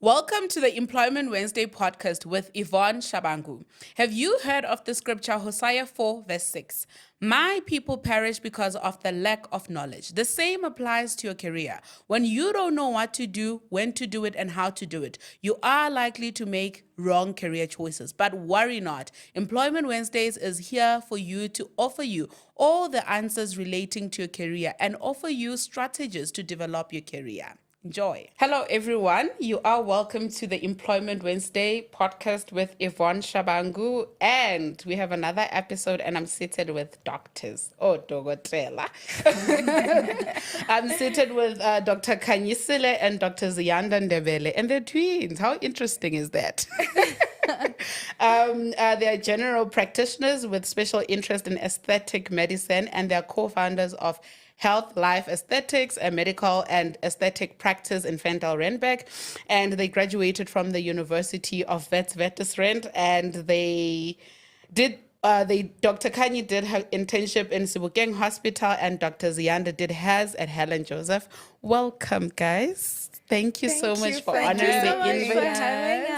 Welcome to the Employment Wednesday podcast with Yvonne Shabangu. Have you heard of the scripture Hosea 4 verse 6? My people perish because of the lack of knowledge. The same applies to your career. When you don't know what to do, when to do it, and how to do it, you are likely to make wrong career choices. But worry not. Employment Wednesdays is here for you to offer you all the answers relating to your career and offer you strategies to develop your career. Enjoy. Hello, everyone. You are welcome to the Employment Wednesday podcast with Yvonne Shabangu. And we have another episode, and I'm seated with doctors. Oh, Dogotela. I'm seated with Dr. Kanyisile and Dr. Ziyanda Ndebele. And they're twins. How interesting is that? They are general practitioners with special interest in aesthetic medicine, and they're co-founders of Health Life Aesthetics, a medical and aesthetic practice in Ventel-Randburg. And they graduated from the University of Witwatersrand, and Dr. Kanye did her internship in Sebokeng Hospital, and Dr. Ziyanda did hers at Helen Joseph. Welcome, guys. Thank you so much for honoring the invitation. for having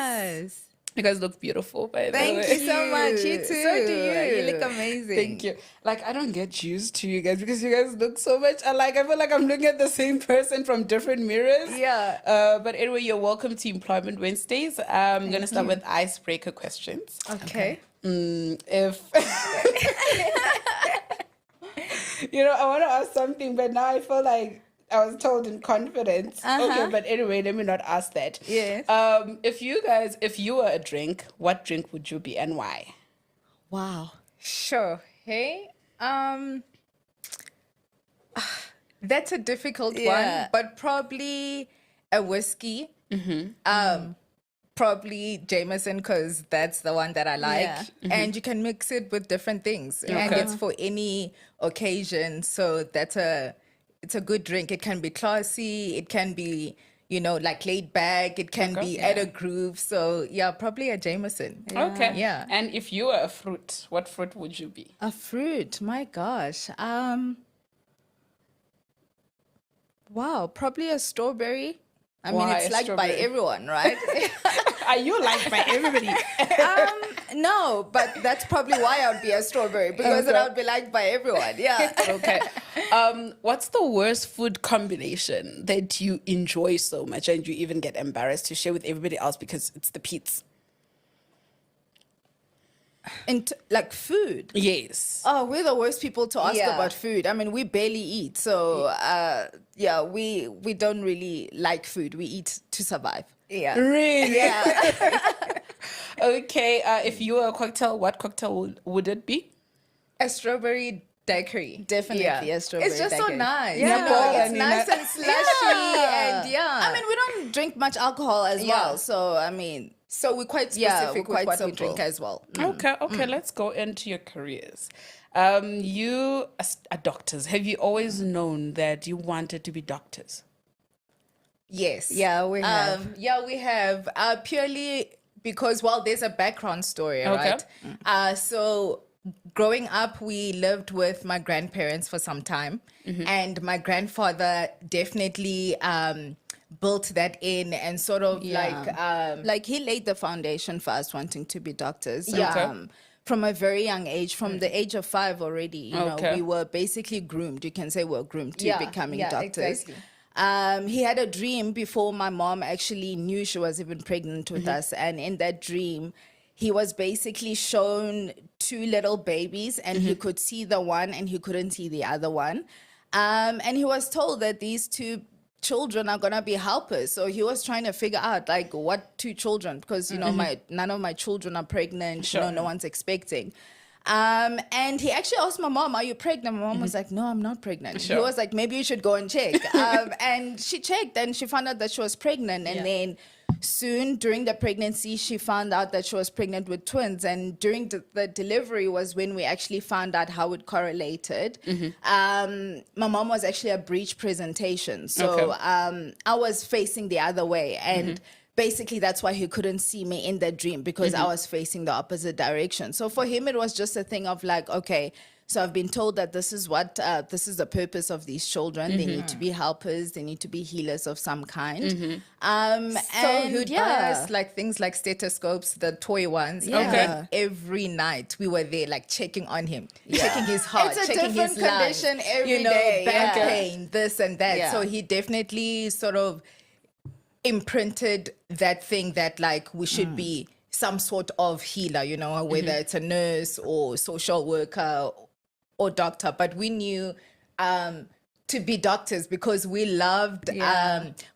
us. You guys look beautiful, by the way. Thank you so much. You too. So do you. You look amazing. Thank you. Like, I don't get used to you guys because you guys look so much alike. I feel like I'm looking at the same person from different mirrors. Yeah. But anyway, you're welcome to Employment Wednesdays. I'm going to start with icebreaker questions. Okay. If I want to ask something, but now I feel like I was told in confidence. Okay, but anyway, let me not ask that. Yes. If you were a drink, what drink would you be and why? Wow. Sure. Hey, that's a difficult Yeah. one, but probably a whiskey. Probably Jameson because that's the one that I like, Yeah. and you can mix it with different things, and Okay. it's for any occasion. So it's a good drink. It can be classy. It can be like laid back. It can be at a groove. So yeah, probably a Jameson. Okay. Yeah. And if you were a fruit, what fruit would you be? A fruit, my gosh. Wow, probably a strawberry. I mean, Why it's a liked by strawberry? everyone, right? Are you liked by everybody? No, but that's probably why I would be a strawberry because then I would be liked by everyone. Yeah. Okay. What's the worst food combination that you enjoy so much and you even get embarrassed to share with everybody else because it's the pizza? And like food. Yes. Oh, we're the worst people to ask Yeah. about food. I mean, we barely eat. So, we don't really like food. We eat to survive. Yeah. Really? Yeah. Okay. If you were a cocktail, what cocktail would it be? A strawberry daiquiri. Definitely a strawberry It's just so daiquiri. nice. Yeah. It's nice and slushy. Yeah. And yeah. I mean, we don't drink much alcohol as well. So, I mean, So we're quite Yeah, specific we're with quite what we simple. drink as well. Okay. Let's go into your careers. You are doctors. Have you always known that you wanted to be doctors? Yes. Yeah, we have. We have purely because, well, there's a background story, Okay. right? So growing up, we lived with my grandparents for some time, and my grandfather definitely built that in and sort of like he laid the foundation for us wanting to be doctors. Yeah. From a very young age, from the age of 5 already, you know, Okay. we were basically groomed. You can say we're groomed to Yeah, becoming yeah, doctors. exactly. He had a dream before my mom actually knew she was even pregnant with us. And in that dream, he was basically shown 2 little babies and he could see the one and he couldn't see the other one. And he was told that these 2 children are gonna be helpers. So he was trying to figure out like what 2 children, because none of my children are pregnant. Sure. No one's expecting. And he actually asked my mom, "Are you pregnant?" My mom was like, "No, I'm not pregnant." Sure. He was like, "Maybe you should go and check." And she checked and she found out that she was pregnant. And then soon during the pregnancy, she found out that she was pregnant with twins. And during the delivery was when we actually found out how it correlated. My mom was actually a breech presentation. So Okay. I was facing the other way. And basically that's why he couldn't see me in the dream, because I was facing the opposite direction. So for him, it was just a thing of like, okay, So I've been told that this is what this is the purpose of these children. They need to be helpers. They need to be healers of some kind. So who'd buy us like things like stethoscopes, the toy ones. Yeah. And then every night we were there like checking on him, checking his heart, It's a checking different his lungs, condition every day, back yeah. pain, this and that. Yeah. So he definitely sort of imprinted that thing that like we should be some sort of healer, whether it's a nurse or social worker or doctor. But we knew to be doctors because we loved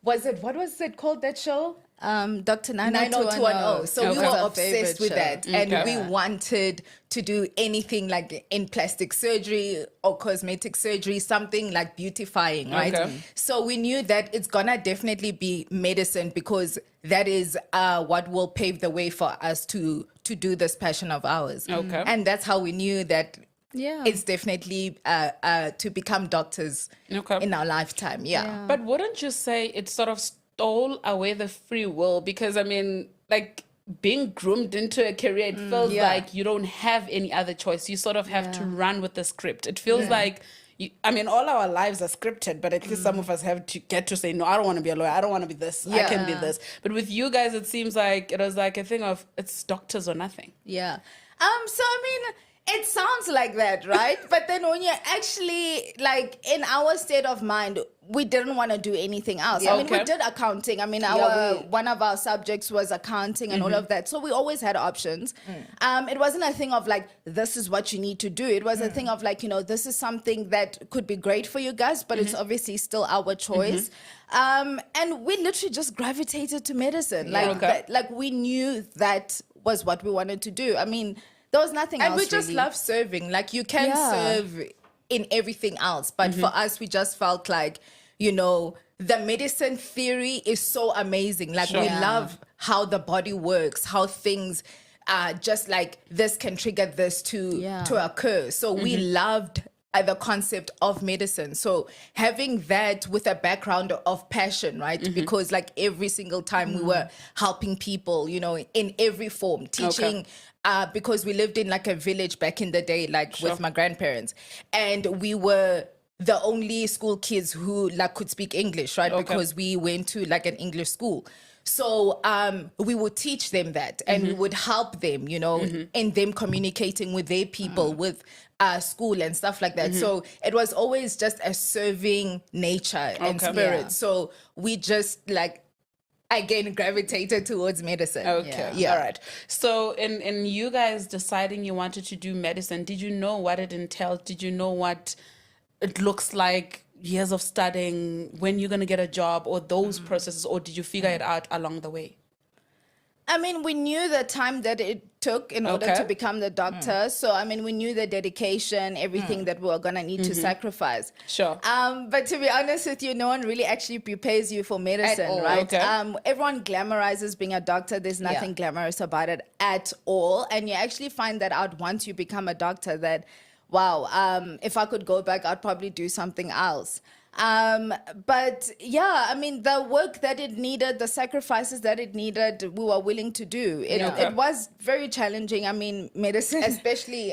what was it called, that show? Dr. 90210. So we That's were our obsessed favorite with show. that. And we wanted to do anything like in plastic surgery or cosmetic surgery, something like beautifying, right? Okay. So we knew that it's gonna definitely be medicine because that is what will pave the way for us to do this passion of ours. Okay. And that's how we knew that Yeah. it's definitely to become doctors Okay. in our lifetime. Yeah. But wouldn't you say it sort of stole away the free will? Because I mean, like being groomed into a career, it feels like you don't have any other choice. You sort of have to run with the script. It feels like, I mean, all our lives are scripted, but at least some of us have to get to say, no, I don't want to be a lawyer. I don't want to be this. I can be this. But with you guys, it seems like it was like a thing of it's doctors or nothing. Yeah. So I mean, it sounds like that, right? But then when you're actually like in our state of mind, we didn't want to do anything else. Yeah. I mean, we Okay. did accounting. I mean, one of our subjects was accounting and all of that. So we always had options. It wasn't a thing of like, this is what you need to do. It was a thing of like, this is something that could be great for you guys, but it's obviously still our choice. And we literally just gravitated to medicine. Like, Okay. like we knew that was what we wanted to do. I mean, there was nothing else. And we just really. love serving. Like you can Yeah. serve in everything else. But for us, we just felt like, the medicine theory is so amazing. Like Sure. we Yeah. love how the body works, how things just like this can trigger this to occur. So we loved the concept of medicine. So having that with a background of passion, right? Because like every single time we were helping people, in every form, teaching, because we lived in like a village back in the day, like with my grandparents. And we were the only school kids who like could speak English, right? Okay. Because we went to like an English school. So we would teach them that and we would help them, in them communicating with their people, with school and stuff like that. So it was always just a serving nature and Okay. spirit. Yeah. So we just like, again, gravitated towards medicine. Okay. Yeah. All right. So in you guys deciding you wanted to do medicine, did you know what it entailed? Did you know what it looks like? Years of studying, when you're going to get a job, or those processes, or did you figure it out along the way? I mean, we knew the time that it took in order Okay. to become the doctor. So, I mean, we knew the dedication, everything that we were going to need to sacrifice. Sure. But to be honest with you, no one really actually prepares you for medicine, all. right? Okay. Everyone glamorizes being a doctor. There's nothing glamorous about it at all. And you actually find that out once you become a doctor that, wow, if I could go back, I'd probably do something else. But yeah, I mean, the work that it needed, the sacrifices that it needed, we were willing to do. It was very challenging. I mean, medicine, Especially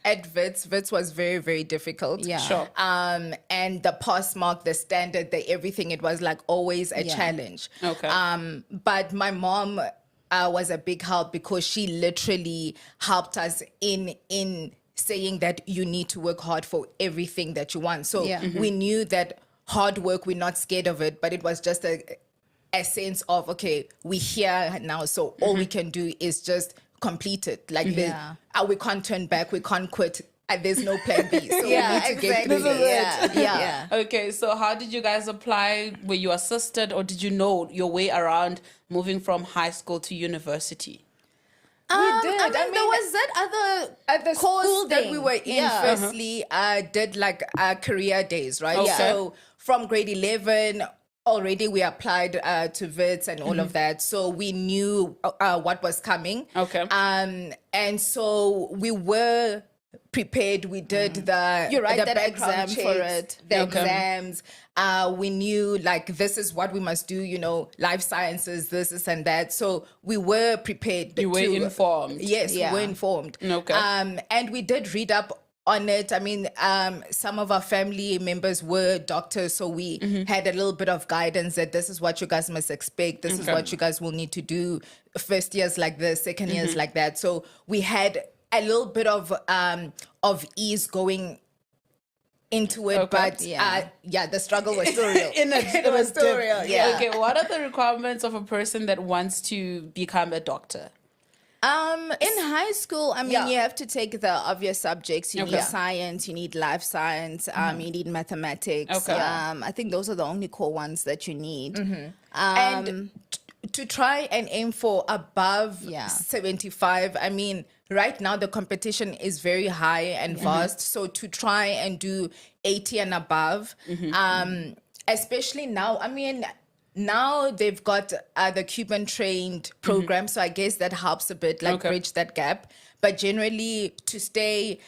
at Wits. Wits was very, very difficult. Yeah. Sure. And the pass mark, the standard, the everything, it was like always a challenge. Okay. But my mom was a big help because she literally helped us in saying that you need to work hard for everything that you want. So we knew that hard work, we're not scared of it, but it was just a sense of, okay, we're here now, so all we can do is just complete it. Like we can't turn back, we can't quit. There's no plan B. So we need to get through exactly. this. Yeah. Okay, so how did you guys apply? Were you assisted, or did you know your way around moving from high school to university? We did. I mean, there was that other At the course school that thing. we were in, Yeah. firstly, did like career days, right? Okay. So from grade 11, already we applied to VITS and all of that. So we knew what was coming. Okay. And so we were prepared. We did the You write the that background exam for checks, it. the Okay. exams. We knew like this is what we must do. Life sciences, this and that. So we were prepared. You were informed. Yes, Yeah. we were informed. Okay. And we did read up on it. I mean, some of our family members were doctors, so we had a little bit of guidance that this is what you guys must expect. This is what you guys will need to do. First years like this, second years like that. So we had a little bit of ease going into it, but the struggle was still real. It was still real. Yeah. Okay, what are the requirements of a person that wants to become a doctor? In high school, I mean, you have to take the obvious subjects. You need Okay. science, you need life science, you need mathematics. Okay. I think those are the only core ones that you need. And to try and aim for above Yeah. 75, I mean, right now the competition is very high and vast. So to try and do 80 and above, especially now, I mean, now they've got the Cuban trained program. So I guess that helps a bit, like bridge that gap. But generally to stay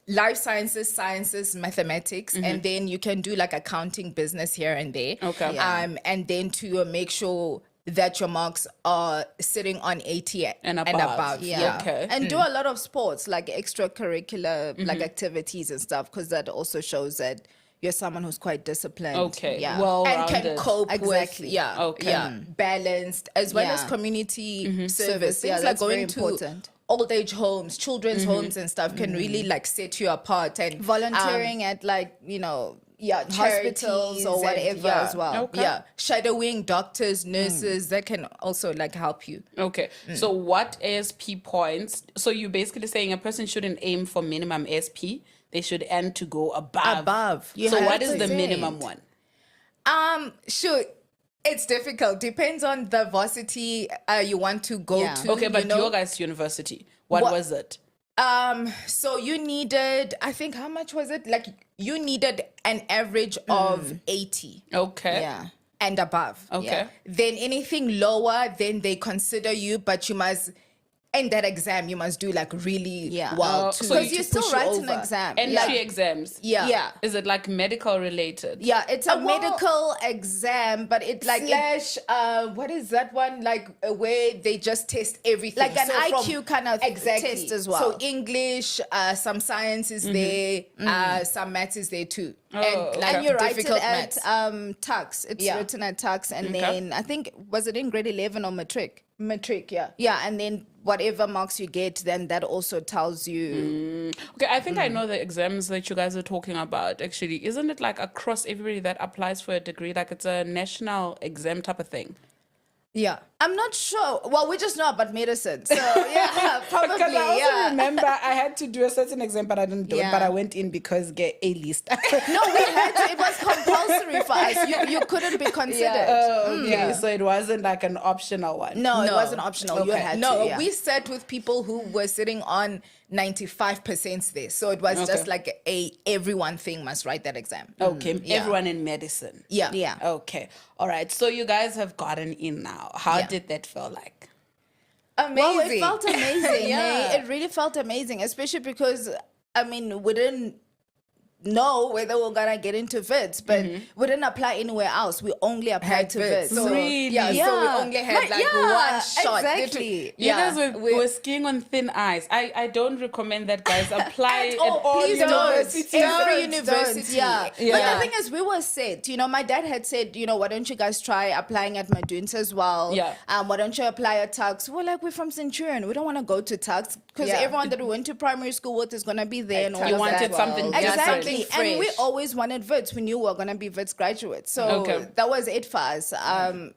life sciences, mathematics, and then you can do like accounting, business here and there. Okay. And then to make sure that your marks are sitting on 80 And above. Yeah. Okay. And do a lot of sports, like extracurricular like activities and stuff, because that also shows that you're someone who's quite disciplined. Okay. Yeah. Well, and can cope Exactly. with balanced, as well as Yeah. community service. Service, yeah, Things like that's very going to important. old age homes, children's homes and stuff can really like set you apart. And Volunteering at like, hospitals charities or and- whatever as well. Okay. Yeah, shadowing doctors, nurses, that can also like help you. Okay. So what ASP points? So you're basically saying a person shouldn't aim for minimum ASP. They should aim to go above. You So have what is to the say minimum it. one? Sure. It's difficult. Depends on the varsity you want to go Yeah. to. Okay, but you know? your guys' university, what was it? So you needed, I think, how much was it? Like you needed an average of 80 Okay. Yeah. and above. Okay. Yeah. Then anything lower, then they consider you, but you must, in that exam, you must do like really Yeah. well. Oh, to, so Because to you still push write over. an exam. Entry exams. Yeah. Yeah. Is it like medical related? Yeah, it's a well, medical exam, but it's like Slash, what is that one? Like where they just test everything. Like an from- IQ kind of test as well. So English, some science is there, some maths is there too. Oh, and like okay. and you write it difficult at maths. Tux. It's Yeah. written at Tux, and Okay. then I think was it in grade 11 or matric? Matric, yeah. Yeah, and then whatever marks you get, then that also tells you. Okay, I think I know the exams that you guys are talking about. Actually, isn't it like across everybody that applies for a degree? Like it's a national exam type of thing. Yeah. I'm not sure. Well, we just know about medicine, so yeah, probably. Because I also Yeah. remember I had to do a certain exam, but I didn't do it. Yeah. But I went in because get a list. No, we had to. It was compulsory for us. You couldn't be considered. Okay, so it wasn't like an optional one. No, it wasn't optional. You Okay. had No, to. Yeah. we sat with people who were sitting on 95% there. So it was just Okay. like everyone thing must write that exam. Okay, Yeah. everyone in medicine. Yeah. Yeah. Okay, all right. So you guys have gotten in now. How Yeah. did that feel like? Amazing. Well, it felt amazing. Yeah. It really felt amazing, especially because I mean we didn't know whether we're gonna get into VITS, but we didn't apply anywhere else. We only applied to VITS. So, Really? Yeah, so we Yeah. only had But like yeah, one shot. exactly. You guys were skiing on thin ice. I don't recommend that, guys. Apply at all Please don't. universities. Every Don't, university. yeah. Yeah. But the thing is, we were set. My dad had said, why don't you guys try applying at Madun's as well? Yeah. Why don't you apply at Tux? We're like, we're from Centurion. We don't want to go to Tux because Yeah. everyone that we went to primary school with is going to be there and all You of wanted that. something different. Exactly. Something And we fresh. always wanted VITS. We knew we were going to be VITS graduates. So Okay. that was it for us.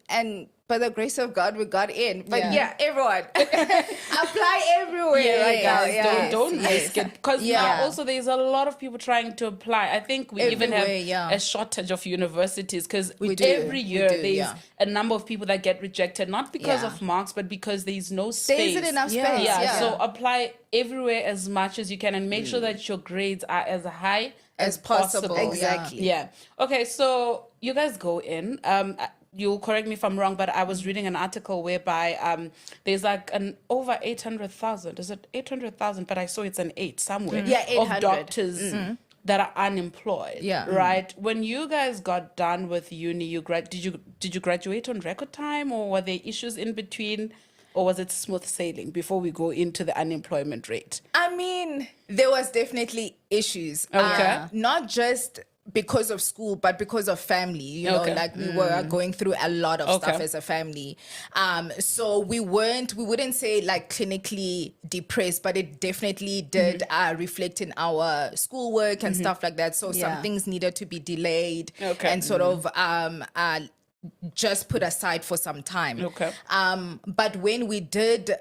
And by the grace of God, we got in. But Yeah. everyone, apply everywhere Yeah, right now. guys, Yeah. don't risk it because Yeah. now also there's a lot of people trying to apply. I think we even have Everywhere, yeah. a shortage of universities because We do. every We year do, there's yeah. a number of people that get rejected, not because Yeah. of marks, but because there's no There space. isn't enough Yeah. space. Yeah, so apply everywhere as much as you can and make sure that your grades are as high as possible, possible. Exactly. Yeah. Okay, so you guys go in. You'll correct me if I'm wrong, but I was reading an article whereby there's like an over 800,000. Is it 800,000? But I saw it's an 8 somewhere. Yeah, Of 800. doctors that are unemployed. Yeah. Right. When you guys got done with uni, did you graduate on record time, or were there issues in between? or was it smooth sailing before we go into the unemployment rate? I mean, there was definitely issues. Okay. Not just because of school, but because of family. You know, Okay. like we were going through a lot of stuff Okay. as a family. So we wouldn't say like clinically depressed, but it definitely did reflect in our schoolwork and stuff like that. So Yeah. some things needed to be delayed Okay. and sort of just put aside for some time. Okay. But when we did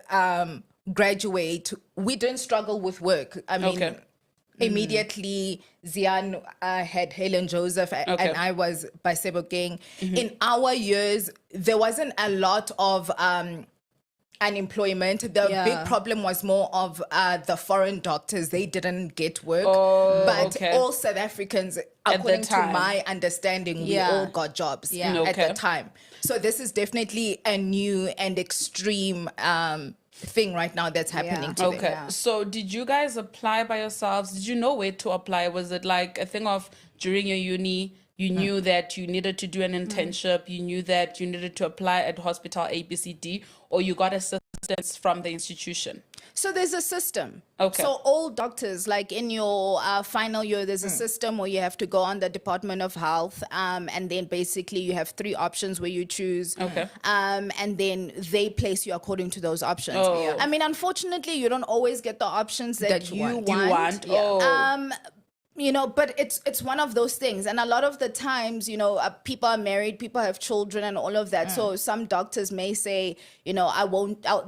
graduate, we didn't struggle with work. I mean, Okay. immediately Zian had Helen Joseph Okay. and I was by Sebokeng. In our years, there wasn't a lot of unemployment. The Yeah. big problem was more of the foreign doctors. They didn't get work. Oh, but okay. all South Africans, the according to time. my understanding, we Yeah. all got jobs Yeah. at Okay. the time. So this is definitely a new and extreme thing right now that's happening Yeah. today. Okay. Yeah. So did you guys apply by yourselves? Did you know where to apply? Was it like a thing of during your uni, you knew that you needed to do an internship, you knew that you needed to apply at hospital ABCD, or you got assistance from the institution? So there's a system. Okay. So all doctors, like in your final year, there's a system where you have to go on the Department of Health, and then basically you have 3 options where you choose. Okay. And then they place you according to those options. Oh. Yeah. I mean, unfortunately, you don't always get the options that you want. Do you want? Oh. You know, but it's one of those things, and a lot of the times, you know, people are married, people have children, and all of that. So some doctors may say, you know,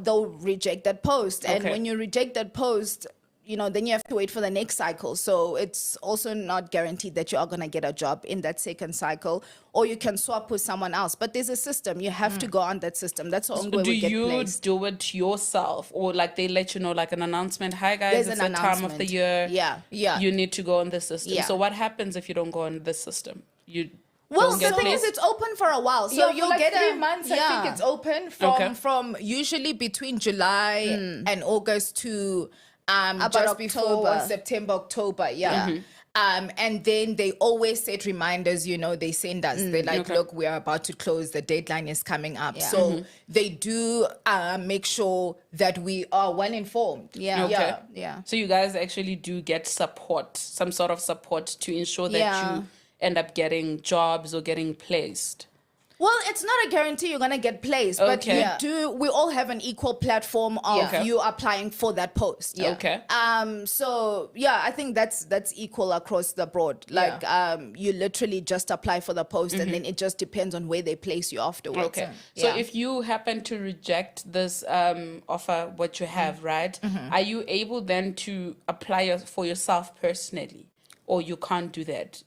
they'll reject that post, and Okay. when you reject that post, you know, then you have to wait for the next cycle. So it's also not guaranteed that you are going to get a job in that second cycle, or you can swap with someone else. But there's a system. You have to go on that system. That's the only way Do we get you placed. do it yourself, or like they let you know, like an announcement? Hi guys, There's it's an the time of the announcement. year. Yeah. You need to go on the system. Yeah. So what happens if you don't go on the system? You Well, don't the get thing is, placed? it's open for a while. So So you'll like get 3 a months. I think it's open Okay. from usually between July and August to About just before October. September, October. Yeah. And then they always set reminders, you know, they send us. They're like, Okay. look, we are about to close. The deadline is coming up. Yeah. So they do make sure that we are well informed. Yeah. Okay. Yeah. So you guys actually do get support, some sort of support to ensure that Yeah. you end up getting jobs or getting placed. Well, it's not a guarantee you're gonna get placed, but Okay. we all have an equal platform of Yeah. Okay. you applying for that post. Yeah. Okay. So yeah, I think that's equal across the board. Like you literally just apply for the post, and then it just depends on where they place you afterwards. Okay. So Yeah. if you happen to reject this offer, what you have, right? Are you able then to apply for yourself personally, or you can't do that?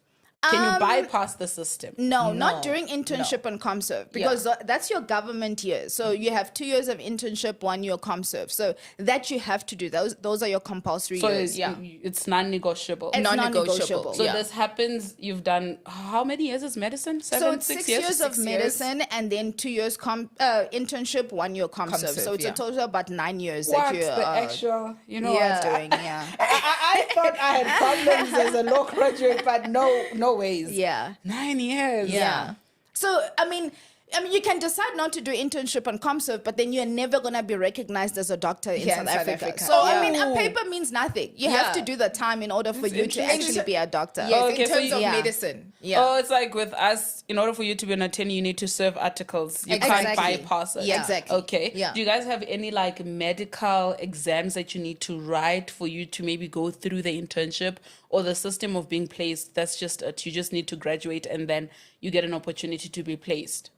Can you bypass the system? No, No, not during internship and ComServe, because that's your government year. So you have 2 years of internship, 1 year ComServe. So that you have to do. Those are your compulsory So years. it's non-negotiable. It's Non-negotiable. non-negotiable. So Yeah. this happens. You've done how many years is medicine? So 7, it's 6 6 years of 6 years. medicine, and then 2 years internship, 1 year ComServe. So ComServe, it's a yeah. total of about 9 years What's that you the actual? You know yeah, what? doing. Yeah. I thought I had problems as a law graduate, but no ways. Yeah. 9 years. Yeah. So I mean, you can decide not to do internship on ComServe, but then you're never gonna be recognized as a doctor in Here South in South Africa. Africa. So I Yeah. mean, a paper means nothing. You have Yeah. to do the time in order for you to interesting. actually be a doctor. Yes, Okay, in so terms you- of Yeah. medicine. Yeah. Oh, it's like with us, in order for you to be an attorney, you need to serve articles. You can't Exactly. bypass it. Yeah. Exactly. Okay. Yeah. Do you guys have any like medical exams that you need to write for you to maybe go through the internship, or the system of being placed? That's just it. You just need to graduate and then you get an opportunity to be placed.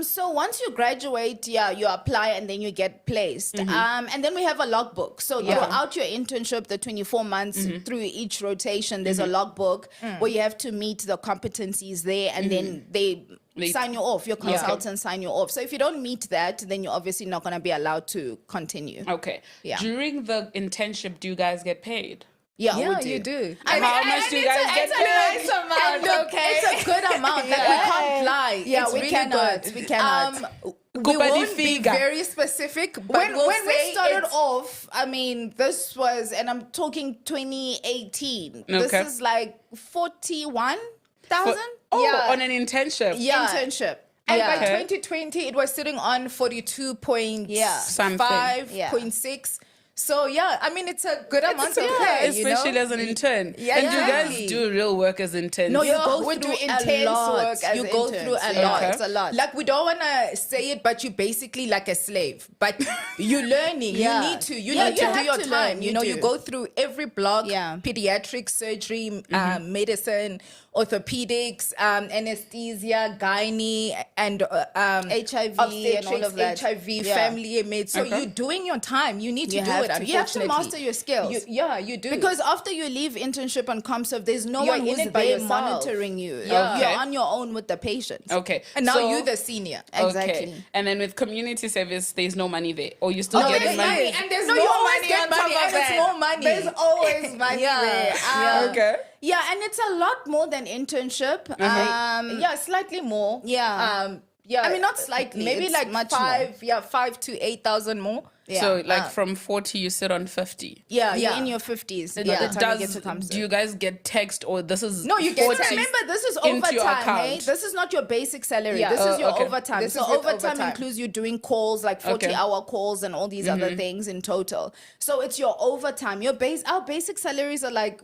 So once you graduate, you apply and then you get placed. And then we have a logbook. So throughout your internship, the 24 months through each rotation, there's a logbook where you have to meet the competencies there, and then they sign you off. Your consultants sign you off. So if you don't meet that, then you're obviously not going to be allowed to continue. Okay. Yeah. During the internship, do you guys get paid? Yeah, Yeah, we do. you do. And how much do you guys get paid? Nice amount, Look, okay? it's a good amount. Like, we can't lie. Yeah, It's we really cannot. good. We cannot. We Kuba di won't be figa. very specific, but when we'll we say started it's- off, I mean, this was, and I'm talking 2018. This Okay. is like 41,000 Oh, Yeah. on an internship. Yeah. internship. And Yeah. by Okay. 2020, it was sitting on 42.5, Yeah. Something. Yeah. 0.6. So, yeah, I mean, it's a good amount It's of okay, pay, especially as an intern. Yeah, and you exactly. guys do real work as interns. No, you Yeah, go we through do a intense lot. work as You you go go interns. through a Yeah, lot. Okay. it's a lot. Like, we don't want to say it, but you're basically like a slave. But you're learning. Yeah. You need to. You Yeah, need you to do have your to time. learn. You You know, do. you go through every block, Yeah. pediatric surgery, medicine, orthopedics, anesthesia, gynae, and HIV and all obstetrics, of that. HIV, Yeah. family med. So Okay. you're doing your time. You need to You do have it, to. You have to unfortunately. master your skills. You do. Because after you leave internship and ComServe, there's no You're one in who's it by there yourself. monitoring you. Yeah. You're Okay. on your own with the patient. Okay. and now so- you're the senior. Exactly. Okay. And then with community service, there's no money there. Or you still No, getting there's money? money, and there's No, no you always money get on top money, of and it's that. more money. There's always money Yeah. there. Yeah. Okay. Yeah, and it's a lot more than internship. Yeah, slightly more. Yeah. Yeah. I mean, not slightly, Maybe it's like much 5 to 8,000 more. Yeah. So like from 40, you sit on 50. Yeah, you're Yeah. in your 50s. But By the time you does, get to ComServe. do you guys get text or this is No, you get 40 text. Remember, this is into your overtime, account? hey? This is not your basic salary. Yeah. This is your okay. overtime. This So is with overtime overtime. includes you doing calls, like 40-hour calls and all these other things in total. So it's your overtime. Our basic salaries are like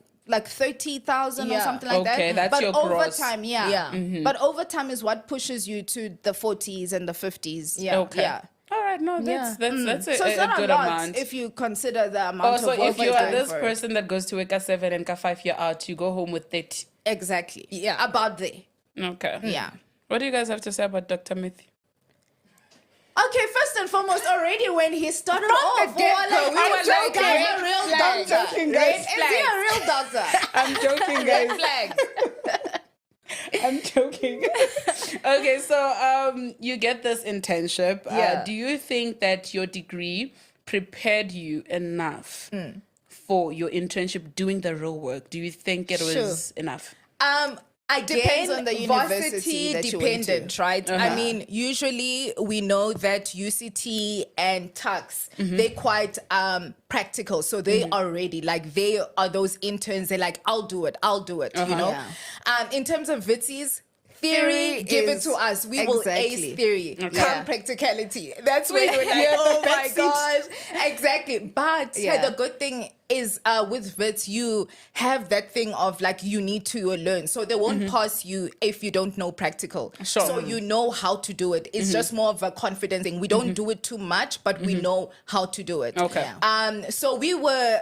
30,000 or Yeah. something like that. Okay, that's but your gross. overtime, yeah. Yeah. But overtime is what pushes you to the 40s and the 50s. Yeah. Okay. Yeah. All right. No, that's a, So it's a not good a lot amount. if you consider the Oh, amount so of if you are overtime this for it. person that goes to work at 7 and 5 year out, you go home with 30. Exactly. Yeah. About there. Okay. Yeah. What do you guys have to say about Dr. Mithi? Okay, first and foremost, already when he started From off, the get-go, we were like, is he a red real flag. doctor? joking, guys. Is he a real doctor? I'm joking, Red guys. flag. I'm joking. Okay, so you get this internship. Yeah. Do you think that your degree prepared you enough for your internship doing the real work? Do you think it was enough? Again, Depends on the university varsity that you went to. dependent, right? I mean, usually we know that UCT and Tux, they're quite practical. So they are ready. Like, they are those interns. They're like, I'll do it, you know? Yeah. In terms of Vitsies, theory, give it is- to us. We will exactly. ace theory. Yeah. Come practicality. That's where you're like, Yeah, oh the my backseat. gosh. Exactly. But Yeah. the good thing is with Vits, you have that thing of like, you need to learn. So they won't pass you if you don't know practical. Sure. So you know how to do it. It's just more of a confidence thing. We don't do it too much, but we know how to do it. Okay. So we were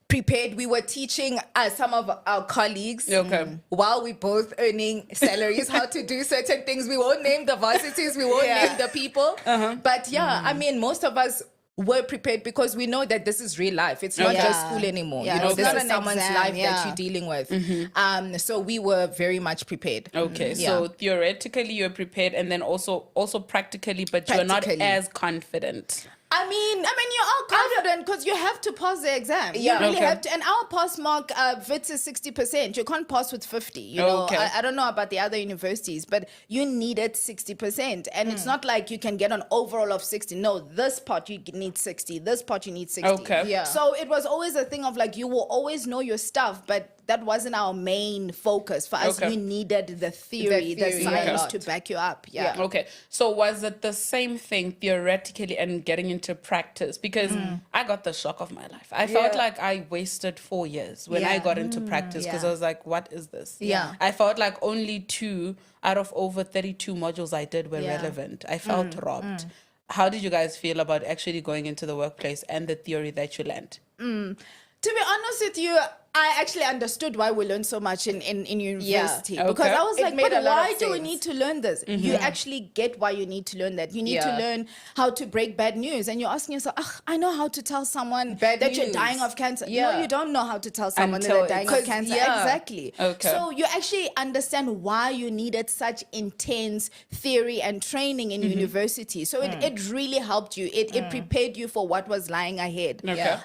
prepared. We were teaching some of our colleagues Okay. while we both earning salaries how to do certain things. We won't name the varsities, we won't name the people. But yeah, I mean, most of us were prepared because we know that this is real life. It's not Yeah. just school anymore. Yeah, You know, it's this not is an someone's exam, life yeah. that you're dealing with. So we were very much prepared. Okay, Yeah. so theoretically you're prepared, and then also practically, but you're not Practically. as confident. I mean, you are confident because you have to pass the exam. Yeah. You really Okay. have to. And our pass mark, VITS is 60%. You can't pass with 50. You know, Okay. I don't know about the other universities, but you needed 60%. And it's not like you can get an overall of 60. No, this part you need 60. This part you need 60. Okay. Yeah. So it was always a thing of like, you will always know your stuff, but that wasn't our main focus. For us, Okay. we needed the theory, the theory, science yeah. to back you up. Yeah. Okay, so was it the same thing theoretically and getting into practice? Because I got the shock of my life. I felt Yeah. like I wasted 4 years when I Yeah. got into practice because yeah. I was like, what is this? Yeah. I felt like only 2 out of over 32 modules I did were Yeah. relevant. I felt robbed. How did you guys feel about actually going into the workplace and the theory that you learned? To be honest with you, I actually understood why we learned so much in university. Okay. Because I was It like, made but a lot why of do we sense. need to learn this? You actually get why you need to learn that. You need to Yeah. learn how to break bad news. And you're asking yourself, I know how to tell someone Bad that you're news. dying of cancer. No, Yeah. you don't know how to tell someone Until that they're dying of it's- cancer. yeah. Exactly. Okay. So you actually understand why you needed such intense theory and training in university. So it really helped you. It prepared you for what was lying ahead. Okay. Yeah.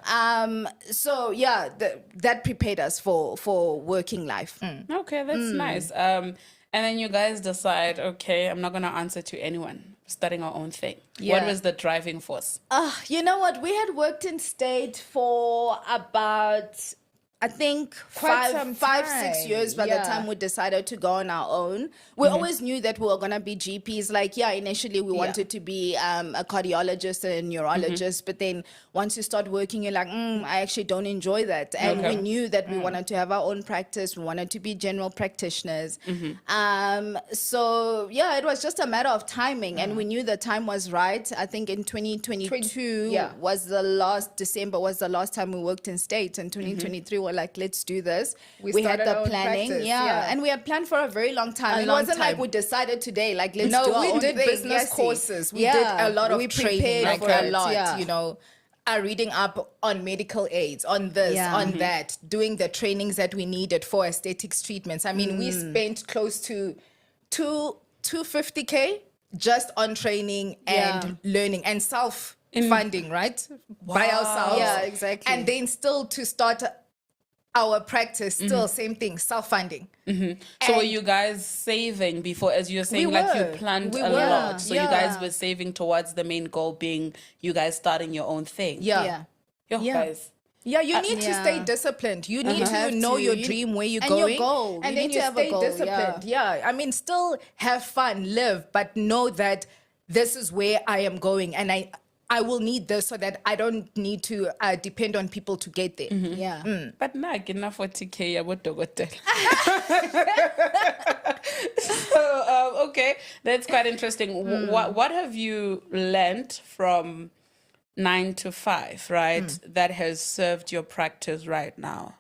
So yeah, that prepared us for working life. Okay, that's nice. And then you guys decide, okay, I'm not going to answer to anyone. Starting our own thing. What Yeah. was the driving force? You know what? We had worked in state for about I think Quite some 5-6 years by the time, time we decided to go on our own. We always knew that we were going to be GPs. Like, initially we wanted to be a cardiologist and a neurologist, but then once you start working, you're like, I actually don't enjoy that. And we knew that we wanted to have our own practice. We wanted to be general practitioners. So, it was just a matter of timing, and we knew the time was right. I think in 2022 December was the last time we worked in States, and 2023 we're like, let's do this. We had started the our own planning, practice, and we had planned for a very long time. It wasn't like we decided today, like, let's do our we own did thing. business courses. We did a lot of we training, prepared like for a it, lot, you know. Reading up on medical aids, on this, on that, doing the trainings that we needed for aesthetics treatments. I mean, we spent close to 250K just on training and learning and self-funding, right? By ourselves. Yeah, exactly. And then still to start our practice, still same thing, self-funding. So were you guys saving before, as you're saying, We like were. you planned We a were. lot? So you guys Yeah. were saving towards the main goal being you guys starting your own thing. Yeah. Yo, Yeah. guys. Yeah, you need to stay disciplined. You need to know your dream, where you're and going. your goal. And You then need you to have a stay goal, disciplined. Yeah. I mean, still have fun, live, but know that this is where I am going. And I will need this so that I don't need to depend on people to get there. Yeah. But nah, enough for TK about dokotela. So okay, that's quite interesting. What have you learned from 9 to 5, right? That has served your practice right now?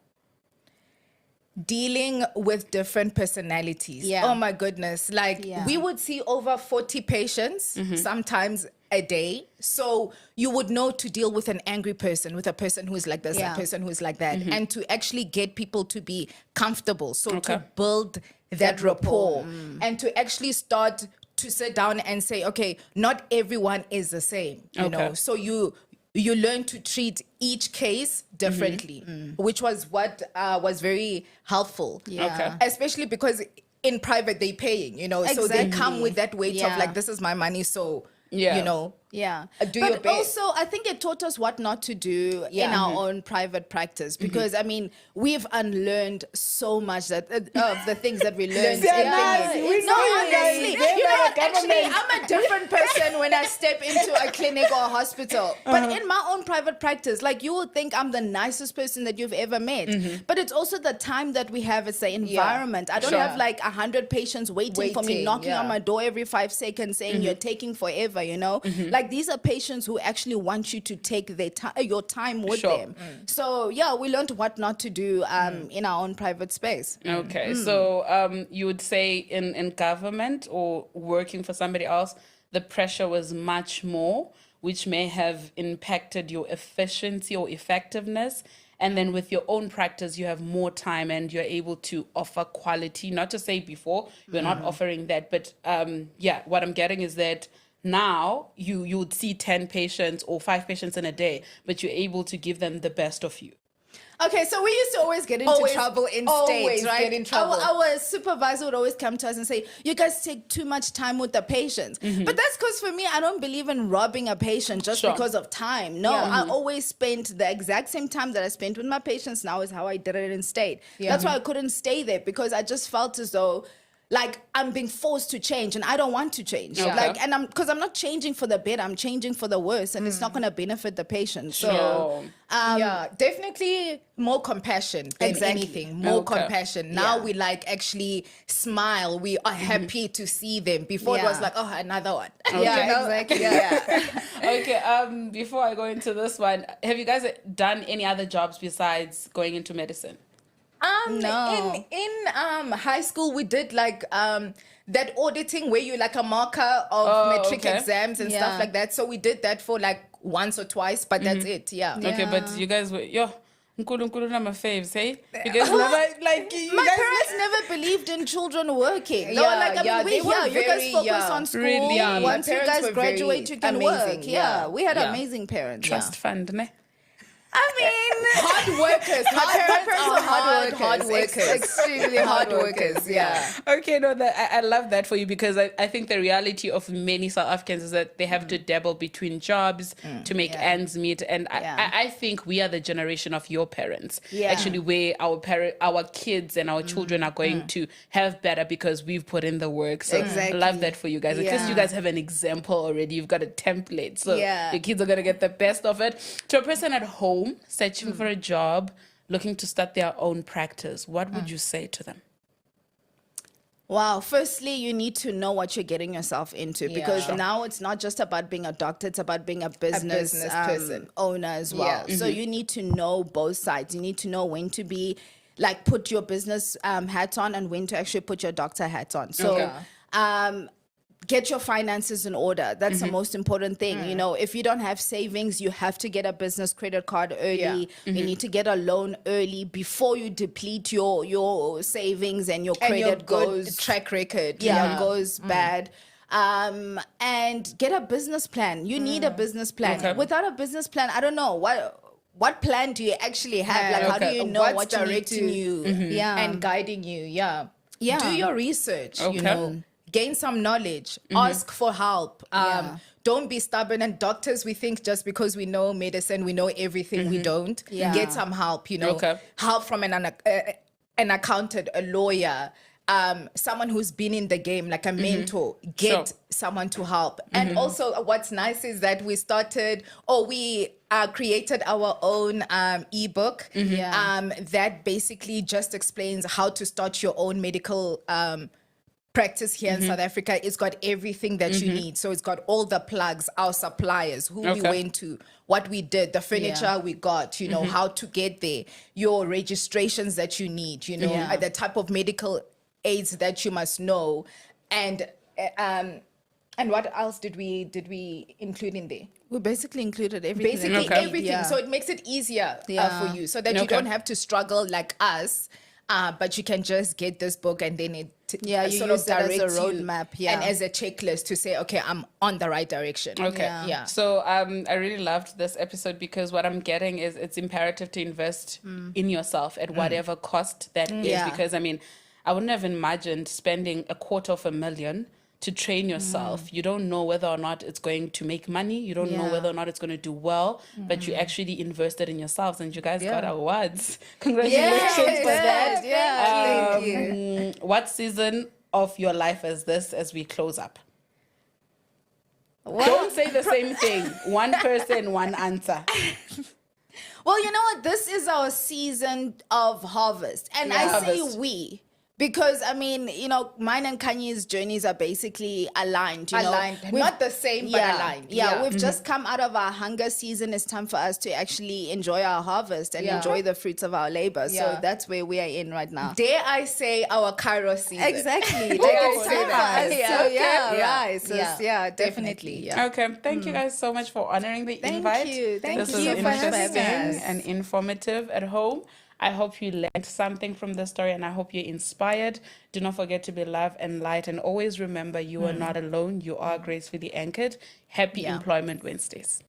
Dealing with different personalities. Yeah. Oh my goodness. Like we would see over 40 patients sometimes a day. So you would know to deal with an angry person, with a person who is like this, a person who is like that, and to actually get people to be comfortable. So to build that rapport and to actually start to sit down and say, okay, not everyone is the same, you know. So you learn to treat each case differently, which was what was very helpful. Yeah. Especially because in private they're paying, you know, so they come with that weight of like, this is my money, so you know. Yeah. Do your but best. also, I think it taught us what not to do in our own private practice, because, I mean, we've unlearned so much that of the things that we learned. No, honestly, you know, actually, I'm a different person when I step into a clinic or a hospital. But in my own private practice, like, you would think I'm the nicest person that you've ever met. But it's also the time that we have. It's the environment. I don't have like 100 patients waiting for me, knocking on my door every 5 seconds saying you're taking forever, you know? Like, these are patients who actually want you to take their your time with them. So, yeah, we learned what not to do in our own private space. Okay, so you would say in government or working for somebody else, the pressure was much more, which may have impacted your efficiency or effectiveness. And then with your own practice, you have more time and you're able to offer quality. Not to say before, you're not offering that, but what I'm getting is that now you would see 10 patients or 5 patients in a day, but you're able to give them the best of you. Okay, so we used to always get into trouble in states, right? Get in trouble. Our supervisor would always come to us and say, you guys take too much time with the patients. But that's because for me, I don't believe in robbing a patient just because of time. No, I always spent the exact same time that I spent with my patients now is how I did it in state. That's why I couldn't stay there, because I just felt as though like I'm being forced to change, and I don't want to change. Like, and because I'm not changing for the better, I'm changing for the worse, and it's not going to benefit the patient. So, definitely more compassion than anything. More compassion. Now we like actually smile. We are happy to see them. Before it was like, oh, another one. Exactly. Okay, before I go into this one, have you guys done any other jobs besides going into medicine? No. In high school, we did like that auditing where you like a marker of metric exams and stuff like that. So we did that for like once or twice, but that's it. Okay, but you guys were Nkulu na my faves, hey? You guys never like My parents never believed in children working. They were like, I mean, you guys focus on school. Really? Once you parents guys were graduate, you can amazing, work. We had amazing parents. trust fund, ne? I mean, Hard workers. My parents are hard workers. Extremely Hard workers, yeah. Okay, no, I love that for you, because I think the reality of many South Africans is that they have to dabble between jobs to make ends meet. And I think we are the generation of your parents, actually, where our kids and our children are going to have better because we've put in the work. So I love that for you guys. At least you guys have an example already. You've got a template. So your kids are going to get the best of it. To a person at home searching for a job, looking to start their own practice, what would you say to them? Wow. Firstly, you need to know what you're getting yourself into, because now it's not just about being a doctor, it's about being a business person. owner as well. So you need to know both sides. You need to know when to be like put your business hat on and when to actually put your doctor hat on. So get your finances in order. That's the most important thing. You know, if you don't have savings, you have to get a business credit card early. You need to get a loan early before you deplete your savings and your credit And your good goes track record. goes bad. And get a business plan. You need a business plan. Okay. Without a business plan, I don't know what plan do you actually have? Like, how do you know What's what you need directing to you and guiding you? Do your research, you know. Gain some knowledge. Ask for help. Don't be stubborn. And doctors, we think just because we know medicine, we know everything. We don't. Get some help, you know. Help from an accountant, a lawyer, someone who's been in the game, like a mentor. Get someone to help. And also what's nice is that we created our own ebook that basically just explains how to start your own medical practice here in South Africa. It's got everything that you need. So it's got all the plugs, our suppliers, who we went to, what we did, the furniture we got, you know, how to get there, your registrations that you need, you know, the type of medical aids that you must know, and what else did we include in there? We basically included everything. Basically everything. So it makes it easier for you, so that you don't have to struggle like us. But you can just get this book and then it you sort use of that as a directs you roadmap, and as a checklist to say, okay, I'm on the right direction. Okay. So I really loved this episode, because what I'm getting is it's imperative to invest in yourself at whatever cost that is. Because I mean, I wouldn't have imagined spending $250,000 to train yourself. You don't know whether or not it's going to make money. You don't know whether or not it's going to do well, but you actually invested in yourselves, and you guys got awards. Congratulations for that. Thank you. What season of your life is this as we close up? Don't say the same thing. One person, one answer. Well, you know what? This is our season of harvest. And I Harvest. say we. Because, I mean, you know, mine and Kanye's journeys are basically aligned. Aligned. Not the same, but aligned. Yeah, we've just come out of our hunger season. It's time for us to actually enjoy our harvest and enjoy the fruits of our labor. So that's where we are in right now. Dare I say our Kairos season? Exactly. Like, it's time for us to rise. Definitely. Yeah. Okay, thank you guys so much for honoring the invite. Thank This you was for having interesting us. and informative at home. I hope you learned something from the story, and I hope you're inspired. Do not forget to be love and light, and always remember you are not alone. You are gracefully anchored. Happy Employment Wednesdays.